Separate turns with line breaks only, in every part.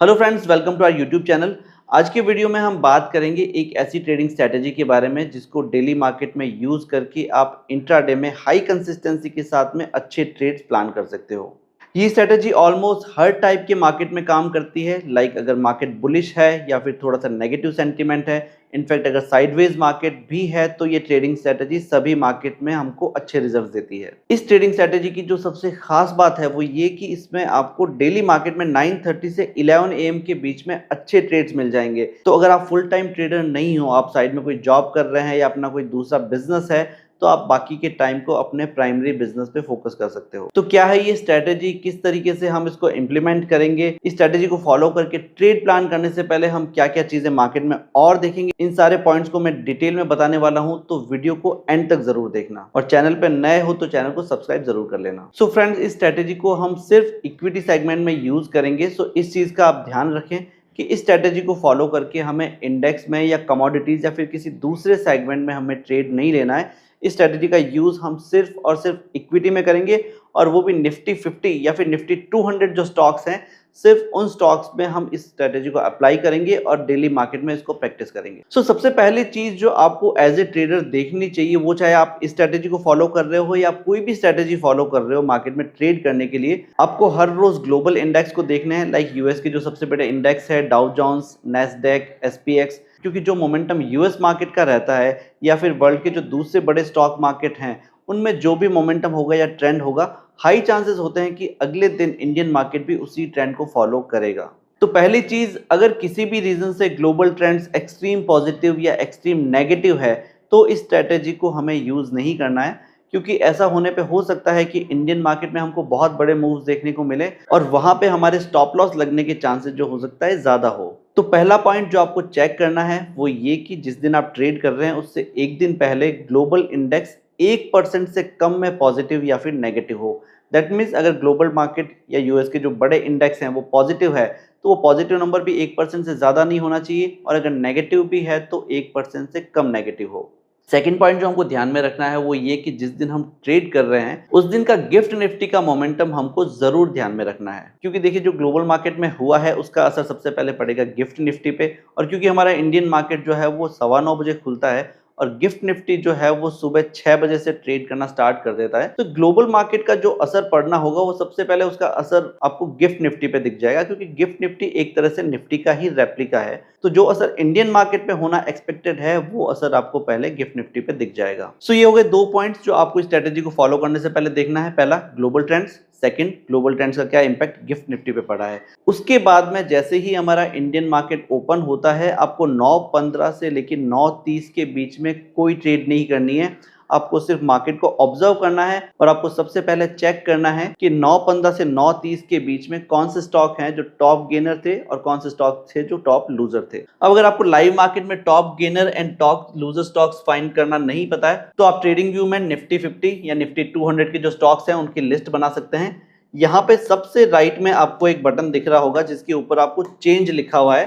Hello friends, welcome to our YouTube channel. आज के video में हम बात करेंगे एक ऐसी ट्रेडिंग स्ट्रैटेजी के बारे में जिसको डेली मार्केट में यूज़ करके आप इंट्राडे में हाई कंसिस्टेंसी के साथ में अच्छे ट्रेड्स प्लान कर सकते हो। ये स्ट्रैटेजी ऑलमोस्ट हर टाइप के मार्केट में काम करती है। अगर मार्केट बुलिश है या फिर थोड़ा सा नेगेटिव सेंटीमेंट है, इनफैक्ट अगर साइडवेज मार्केट भी है, तो ये ट्रेडिंग स्ट्रैटेजी सभी मार्केट में हमको अच्छे रिजल्ट देती है। इस ट्रेडिंग स्ट्रैटेजी की जो सबसे खास बात है वो ये कि इसमें आपको डेली मार्केट में 9:30 से 11 AM के बीच में अच्छे ट्रेड्स मिल जाएंगे। तो अगर आप फुल टाइम ट्रेडर नहीं हो, आप साइड में कोई जॉब कर रहे हैं या अपना कोई दूसरा बिजनेस है, तो आप बाकी के टाइम को अपने प्राइमरी बिजनेस पे फोकस कर सकते हो। तो क्या है ये स्ट्रैटेजी, किस तरीके से हम इसको इम्प्लीमेंट करेंगे, इस स्ट्रैटेजी को फॉलो करके ट्रेड प्लान करने से पहले हम क्या क्या चीजें मार्केट में और देखेंगे, इन सारे पॉइंट्स को मैं डिटेल में बताने वाला हूं। तो वीडियो को एंड तक जरूर देखना और चैनल पे नए हो तो चैनल को सब्सक्राइब जरूर कर लेना। सो फ्रेंड्स, इस स्ट्रैटेजी को हम सिर्फ इक्विटी सेगमेंट में यूज करेंगे। सो इस चीज का आप ध्यान रखें कि इस स्ट्रैटेजी को फॉलो करके हमें इंडेक्स में या कमोडिटीज या फिर किसी दूसरे सेगमेंट में हमें ट्रेड नहीं लेना है। इस स्ट्रैटेजी का यूज हम सिर्फ और सिर्फ इक्विटी में करेंगे, और वो भी निफ्टी 50 या फिर निफ्टी 200 जो स्टॉक्स हैं, सिर्फ उन स्टॉक्स में हम इस स्ट्रैटेजी को अप्लाई करेंगे और डेली मार्केट में इसको प्रैक्टिस करेंगे। सबसे पहली चीज जो आपको एज ए ट्रेडर देखनी चाहिए, वो चाहे आप इस स्ट्रैटेजी को फॉलो कर रहे हो या कोई भी स्ट्रैटेजी फॉलो कर रहे हो मार्केट में ट्रेड करने के लिए, आपको हर रोज ग्लोबल इंडेक्स को देखना है। यूएस के जो सबसे बड़े इंडेक्स है, डाउ जोन्स, नैस्डैक, एसपीएक्स, क्योंकि जो मोमेंटम यूएस मार्केट का रहता है या फिर वर्ल्ड के जो दूसरे बड़े स्टॉक मार्केट हैं, उनमें जो भी मोमेंटम होगा या ट्रेंड होगा, हाई चांसेस होते हैं कि अगले दिन इंडियन मार्केट भी उसी ट्रेंड को फॉलो करेगा। तो पहली चीज, अगर किसी भी रीजन से ग्लोबल ट्रेंड्स एक्सट्रीम पॉजिटिव या एक्सट्रीम नेगेटिव है, तो इस स्ट्रैटेजी को हमें यूज नहीं करना है, क्योंकि ऐसा होने पे हो सकता है कि इंडियन मार्केट में हमको बहुत बड़े मूव्स देखने को मिले और वहां पे हमारे स्टॉप लॉस लगने के चांसेस जो हो सकता है ज्यादा हो। तो पहला पॉइंट जो आपको चेक करना है वो ये कि जिस दिन आप ट्रेड कर रहे हैं उससे एक दिन पहले ग्लोबल इंडेक्स 1% से कम में पॉजिटिव या फिर नेगेटिव हो। दैट मीन्स अगर ग्लोबल मार्केट या यूएस के जो बड़े इंडेक्स हैं वो पॉजिटिव है, तो वो पॉजिटिव नंबर भी 1% से ज़्यादा नहीं होना चाहिए, और अगर नेगेटिव भी है तो 1% से कम नेगेटिव हो। सेकेंड पॉइंट जो हमको ध्यान में रखना है वो ये कि जिस दिन हम ट्रेड कर रहे हैं उस दिन का गिफ्ट निफ्टी का मोमेंटम हमको जरूर ध्यान में रखना है, क्योंकि देखिए जो ग्लोबल मार्केट में हुआ है उसका असर सबसे पहले पड़ेगा गिफ्ट निफ्टी पे। और क्योंकि हमारा इंडियन मार्केट जो है वो 9:15 बजे खुलता है और गिफ्ट निफ्टी जो है वो सुबह 6 बजे से ट्रेड करना स्टार्ट कर देता है, तो ग्लोबल मार्केट का जो असर पड़ना होगा वो सबसे पहले उसका असर आपको गिफ्ट निफ्टी पे दिख जाएगा, क्योंकि गिफ्ट निफ्टी एक तरह से निफ्टी का ही रेप्लिका है। तो जो असर इंडियन मार्केट में होना एक्सपेक्टेड है वो असर आपको पहले गिफ्ट निफ्टी पे दिख जाएगा। ये हो गए दो पॉइंट्स जो आपको स्ट्रेटेजी को फॉलो करने से पहले देखना है। पहला, global trends. Second, global trends का क्या इंपैक्ट गिफ्ट निफ्टी पे पड़ा है। उसके बाद में जैसे ही हमारा इंडियन मार्केट ओपन होता है, आपको 9:15 से लेकर 9:30 के बीच में कोई ट्रेड नहीं करनी है। आपको सिर्फ मार्केट को ऑब्जर्व करना है और आपको सबसे पहले चेक करना है कि 9:15 से 9:30 के बीच में कौन से स्टॉक हैं जो टॉप गेनर थे और कौन से स्टॉक थे जो टॉप लूजर थे। अब अगर आपको लाइव मार्केट में top gainer and top loser stocks find करना नहीं पता है, तो आप ट्रेडिंग व्यू में निफ्टी 50 या निफ्टी 200 के जो स्टॉक्स हैं उनकी लिस्ट बना सकते हैं। यहाँ पे सबसे राइट में आपको एक बटन दिख रहा होगा जिसके ऊपर आपको चेंज लिखा हुआ है,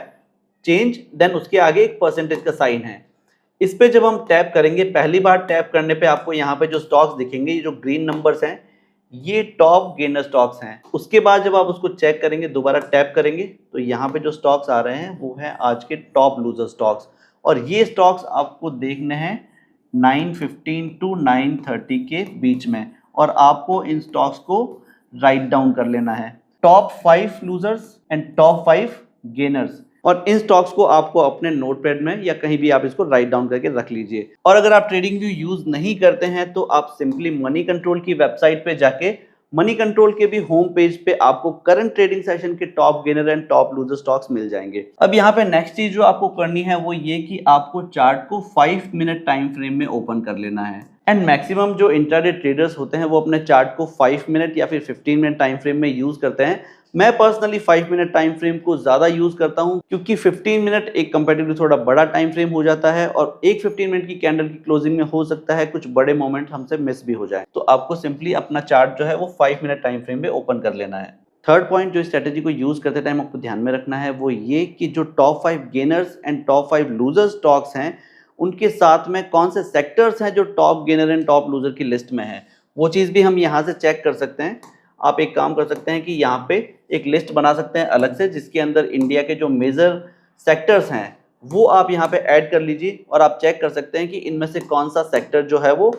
चेंज, देन उसके आगे एक परसेंटेज का साइन है। इस पे जब हम टैप करेंगे, पहली बार टैप करने पे आपको यहाँ पे जो स्टॉक्स दिखेंगे, ये जो ग्रीन नंबर्स हैं, ये टॉप गेनर स्टॉक्स हैं। उसके बाद जब आप उसको चेक करेंगे, दोबारा टैप करेंगे, तो यहाँ पे जो स्टॉक्स आ रहे हैं वो है आज के टॉप लूजर स्टॉक्स, और ये स्टॉक्स आपको देखने हैं 9:15 टू 9:30 के बीच में, और आपको इन स्टॉक्स को राइट डाउन कर लेना है। Top 5 losers and top 5 gainers, और इन स्टॉक्स को आपको अपने नोटपैड में या कहीं भी आप इसको राइट डाउन करके रख लीजिए। और अगर आप ट्रेडिंग व्यू यूज नहीं करते हैं तो आप सिंपली मनी कंट्रोल की वेबसाइट पे जाके, मनी कंट्रोल के भी होम पेज पे आपको करंट ट्रेडिंग सेशन के top gainer and top loser stocks मिल जाएंगे। अब यहाँ पे नेक्स्ट चीज जो आपको करनी है वो ये कि आपको चार्ट को 5 मिनट टाइम फ्रेम में ओपन कर लेना है। एंड मैक्सिमम जो इंट्राडे ट्रेडर्स होते हैं वो अपने चार्ट को 5 मिनट या फिर 15 मिनट टाइम फ्रेम में यूज करते हैं। मैं पर्सनली 5 मिनट टाइम फ्रेम को ज्यादा यूज करता हूं, क्योंकि 15 मिनट एक कंपैरेटिवली थोड़ा बड़ा टाइम फ्रेम हो जाता है, और एक 15 मिनट की कैंडल की क्लोजिंग में हो सकता है कुछ बड़े मोमेंट हमसे मिस भी हो जाए। तो आपको सिंपली अपना चार्ट जो है वो 5 मिनट टाइम फ्रेम में ओपन कर लेना है। थर्ड पॉइंट जो स्ट्रेटेजी को यूज करते टाइम आपको ध्यान में रखना है वो ये कि जो top 5 gainers and top 5 loser stocks हैं, उनके साथ में कौन से सेक्टर्स हैं जो top gainer and top loser की लिस्ट में है, वो चीज भी हम यहाँ से चेक कर सकते हैं। आप एक काम कर सकते हैं कि यहाँ पे एक लिस्ट बना सकते हैं अलग से, जिसके अंदर इंडिया के जो मेजर सेक्टर्स हैं वो आप यहाँ पे ऐड कर लीजिए और आप चेक कर सकते हैं कि इनमें से कौन सा सेक्टर जो है वो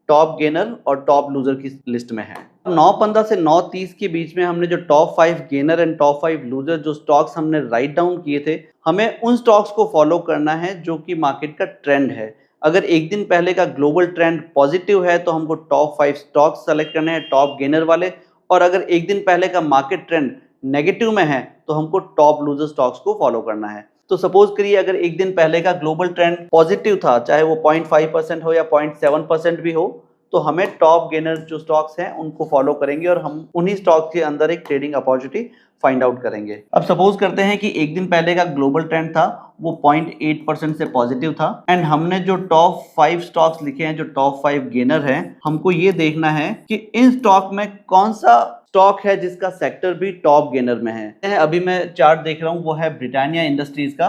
टॉप गेनर और टॉप लूजर की लिस्ट में है। 9.15 से 9.30 के बीच में हमने जो top 5 gainer and top 5 loser जो स्टॉक्स हमने राइट डाउन किए थे, हमें उन स्टॉक्स को फॉलो करना है जो कि मार्केट का ट्रेंड है। अगर एक दिन पहले का ग्लोबल ट्रेंड पॉजिटिव है तो हमको टॉप 5 स्टॉक्स सेलेक्ट करने हैं टॉप गेनर वाले, और अगर एक दिन पहले का मार्केट ट्रेंड नेगेटिव में है तो हमको टॉप लूजर स्टॉक्स को फॉलो करना है। तो सपोज करिए अगर एक दिन पहले का ग्लोबल ट्रेंड पॉजिटिव था, चाहे वो 0.5% हो या 0.7% भी हो, तो हमें टॉप गेनर जो स्टॉक्स हैं उनको फॉलो करेंगे और हम उन्हीं स्टॉक्स के अंदर एक ट्रेडिंग अपॉर्चुनिटी फाइंड आउट करेंगे। अब सपोज करते हैं कि एक दिन पहले का ग्लोबल ट्रेंड था वो 0.8% से पॉजिटिव था, एंड हमने जो टॉप 5 स्टॉक्स लिखे हैं जो टॉप 5 गेनर हैं, हमको ये देखना है कि इन स्टॉक में कौन सा स्टॉक है जिसका सेक्टर भी टॉप गेनर में है। अभी मैं चार्ट देख रहा हूँ वो है ब्रिटानिया इंडस्ट्रीज का,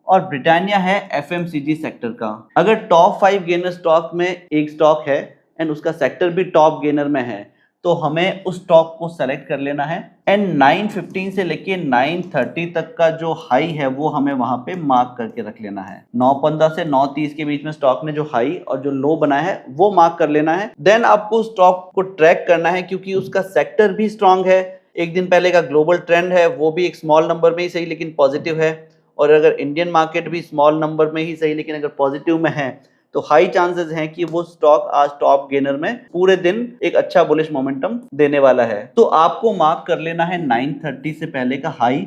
और ब्रिटानिया है एफएमसीजी सेक्टर का। अगर टॉप 5 गेनर स्टॉक में एक स्टॉक है एंड उसका सेक्टर भी टॉप गेनर में है तो हमें उस स्टॉक को सेलेक्ट कर लेना है, एंड 9:15 से लेके 9:30 तक का जो हाई है वो हमें वहां पे मार्क करके रख लेना है। 9:15 से 9:30 के बीच में स्टॉक ने जो हाई और जो लो बना है वो मार्क कर लेना है। देन आपको स्टॉक को ट्रैक करना है क्योंकि उसका सेक्टर भी स्ट्रांग है, एक दिन पहले का ग्लोबल ट्रेंड है वो भी एक स्मॉल नंबर में ही सही लेकिन पॉजिटिव है, और अगर इंडियन मार्केट भी स्मॉल नंबर में ही सही लेकिन अगर पॉजिटिव में है तो हाई चांसेस हैं कि वो स्टॉक आज टॉप गेनर में पूरे दिन एक अच्छा बुलिश मोमेंटम देने वाला है। तो आपको मार्क कर लेना है 9:30 से पहले का हाई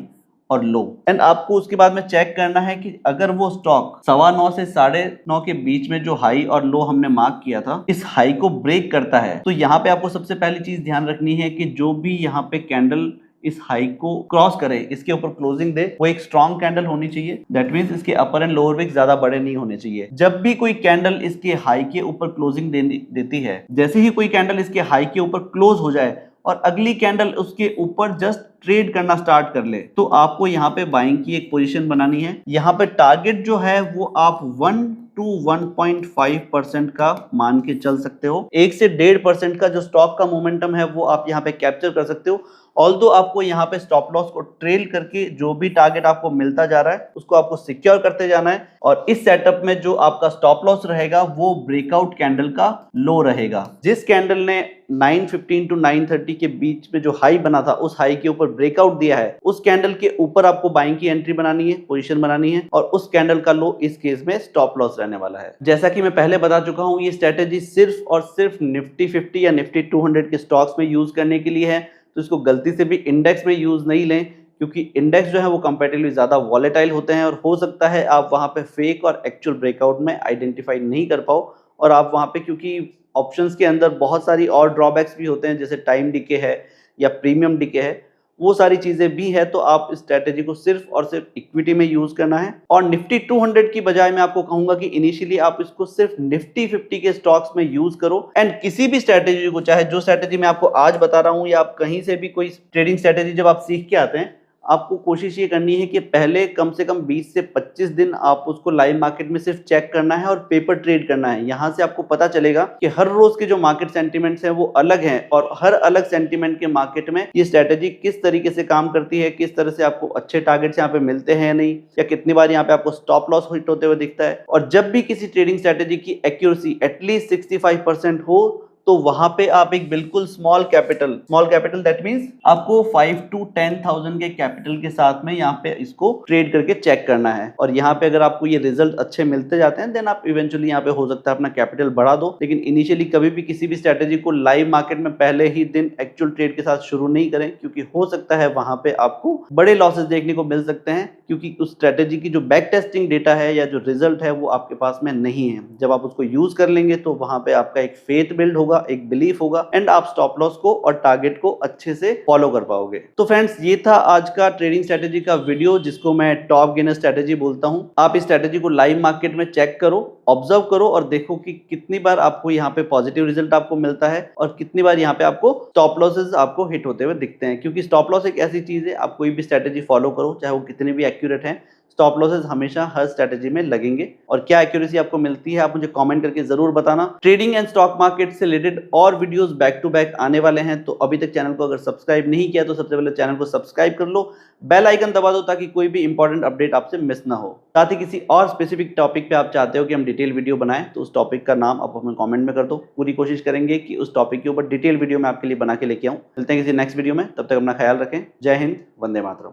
और लो, एंड आपको उसके बाद में चेक करना है कि अगर वो स्टॉक 9:15 से 9:30 के बीच में जो हाई और लो हमने मार्क किया था इस हाई को ब्रेक करता है, तो यहाँ पे आपको सबसे पहली चीज ध्यान रखनी है कि जो भी यहाँ पे कैंडल इस हाई को क्रॉस करे, इसके ऊपर क्लोजिंग दे, वो एक स्ट्रॉन्ग कैंडल होनी चाहिए। दैट मींस इसके अपर एंड लोअर विक्स ज्यादा बड़े नहीं होने चाहिए। जब भी कोई कैंडल इसके हाई के ऊपर क्लोजिंग देती है, जैसे ही कोई कैंडल इसके हाई के ऊपर क्लोज हो जाए और अगली कैंडल उसके ऊपर जस्ट ट्रेड करना स्टार्ट कर ले, तो आपको यहाँ पे बाइंग की एक पोजीशन बनानी है। यहाँ पे टारगेट जो है वो आप 1 to 1.5% का मान के चल सकते हो। 1 से 1.5% का जो स्टॉक का मोमेंटम है वो आप यहाँ पे कैप्चर कर सकते हो। ऑल्दो आपको यहाँ पे स्टॉप लॉस को ट्रेल करके जो भी टारगेट आपको मिलता जा रहा है उसको आपको सिक्योर करते जाना है, और इस सेटअप में जो आपका स्टॉप लॉस रहेगा वो ब्रेकआउट कैंडल का लो रहेगा। जिस कैंडल ने 9:15 to 9:30 के बीच में जो हाई बना था उस हाई के ऊपर ब्रेकआउट दिया है, उस कैंडल के ऊपर आपको बाइंग की एंट्री बनानी है, पोजीशन बनानी है, और उस कैंडल का लो इस केस में स्टॉप लॉस रहने वाला है। जैसा कि मैं पहले बता चुका हूं, ये स्ट्रेटेजी सिर्फ और सिर्फ निफ्टी 50 या निफ्टी 200 के स्टॉक्स में यूज करने के लिए है, तो इसको गलती से भी इंडेक्स में यूज नहीं लें, क्योंकि इंडेक्स जो है वो कंपैरेटिवली ज्यादा वॉलेटाइल होते हैं और हो सकता है आप वहां पे फेक और एक्चुअल ब्रेकआउट में आइडेंटिफाई नहीं कर पाओ, और आप वहां पे, क्योंकि ऑप्शंस के अंदर बहुत सारी और ड्रॉबैक्स भी होते हैं जैसे टाइम डिके है या प्रीमियम डिके है, वो सारी चीजें भी है, तो आप इस स्ट्रेटेजी को सिर्फ और सिर्फ इक्विटी में यूज करना है। और निफ्टी 200 की बजाय मैं आपको कहूंगा कि इनिशियली आप इसको सिर्फ निफ्टी 50 के स्टॉक्स में यूज करो, एंड किसी भी स्ट्रेटेजी को, चाहे जो स्ट्रेटेजी मैं आपको आज बता रहा हूं या आप कहीं से भी कोई ट्रेडिंग स्ट्रेटेजी जब आप सीख के आते हैं, आपको कोशिश ये करनी है कि पहले कम से कम 20 से 25 दिन आप उसको लाइव मार्केट में सिर्फ चेक करना है और पेपर ट्रेड करना है। यहाँ से आपको पता चलेगा कि हर रोज के जो मार्केट सेंटिमेंट्स हैं वो अलग हैं, और हर अलग सेंटिमेंट के मार्केट में ये स्ट्रेटेजी किस तरीके से काम करती है, किस तरह से आपको अच्छे टारगेट्स यहाँ पे मिलते हैं या नहीं, या कितनी बार यहाँ पे आपको स्टॉप लॉस हिट होते हुए दिखता है। और जब भी किसी ट्रेडिंग स्ट्रेटेजी की एक्यूरेसी एटलीस्ट 65% हो तो वहां पे आप एक बिल्कुल स्मॉल कैपिटल दैट मींस आपको 5 to 10,000 के कैपिटल के साथ में यहाँ पे इसको ट्रेड करके चेक करना है। और यहाँ पे अगर आपको ये रिजल्ट अच्छे मिलते जाते हैं देन आप इवेंचुअली यहाँ पे हो सकता है अपना कैपिटल बढ़ा दो, लेकिन इनिशियली कभी भी किसी भी स्ट्रेटेजी को लाइव मार्केट में पहले ही दिन एक्चुअल ट्रेड के साथ शुरू नहीं करें, क्योंकि हो सकता है वहां पे आपको बड़े लॉसेस देखने को मिल सकते हैं, क्योंकि उस स्ट्रेटेजी की जो बैक टेस्टिंग डेटा है या जो रिजल्ट है वो आपके पास में नहीं है। जब आप उसको यूज कर लेंगे तो वहां पे आपका एक फेथ बिल्ड होगा, एक बिलीफ होगा, एंड आप स्टॉप लॉस को और टारगेट को अच्छे से फॉलो कर पाओगे। तो फ्रेंड्स, ये था आज का ट्रेडिंग स्ट्रेटेजी का वीडियो, जिसको मैं टॉप गेनर स्ट्रेटेजी बोलता हूं। आप इस स्ट्रेटेजी को लाइव मार्केट में चेक करो, ऑब्जर्व करो और देखो कि कितनी बार आपको यहाँ पे पॉजिटिव रिजल्ट आपको मिलता है और कितनी बार यहाँ पे आपको स्टॉप लॉसेस आपको हिट होते हुए दिखते हैं। क्योंकि स्टॉप लॉस एक ऐसी चीज है, आप कोई भी स्ट्रेटेजी फॉलो करो चाहे वो कितनी भी एक्यूरेट है, स्टॉप लॉसेस हमेशा हर स्ट्रेटेजी में लगेंगे और क्या एक्यूरेसी आपको मिलती है आप मुझे कमेंट करके जरूर बताना। ट्रेडिंग एंड स्टॉक मार्केट से रिलेटेड और वीडियोस बैक टू बैक आने वाले हैं, तो अभी तक चैनल को अगर सब्सक्राइब नहीं किया तो सबसे पहले चैनल को सब्सक्राइब कर लो, बेल आइकन दबा दो ताकि कोई भी इंपॉर्टेंट अपडेट आपसे मिस ना हो। साथ ही किसी और स्पेसिफिक टॉपिक पे आप चाहते हो कि हम डिटेल वीडियो बनाएं तो उस टॉपिक का नाम आप हमें कमेंट में कर दो। पूरी कोशिश करेंगे कि उस टॉपिक के ऊपर डिटेल वीडियो मैं आपके लिए बना के लेके आऊं। मिलते हैं किसी नेक्स्ट वीडियो में, तब तक अपना ख्याल रखें। जय हिंद, वंदे मातरम।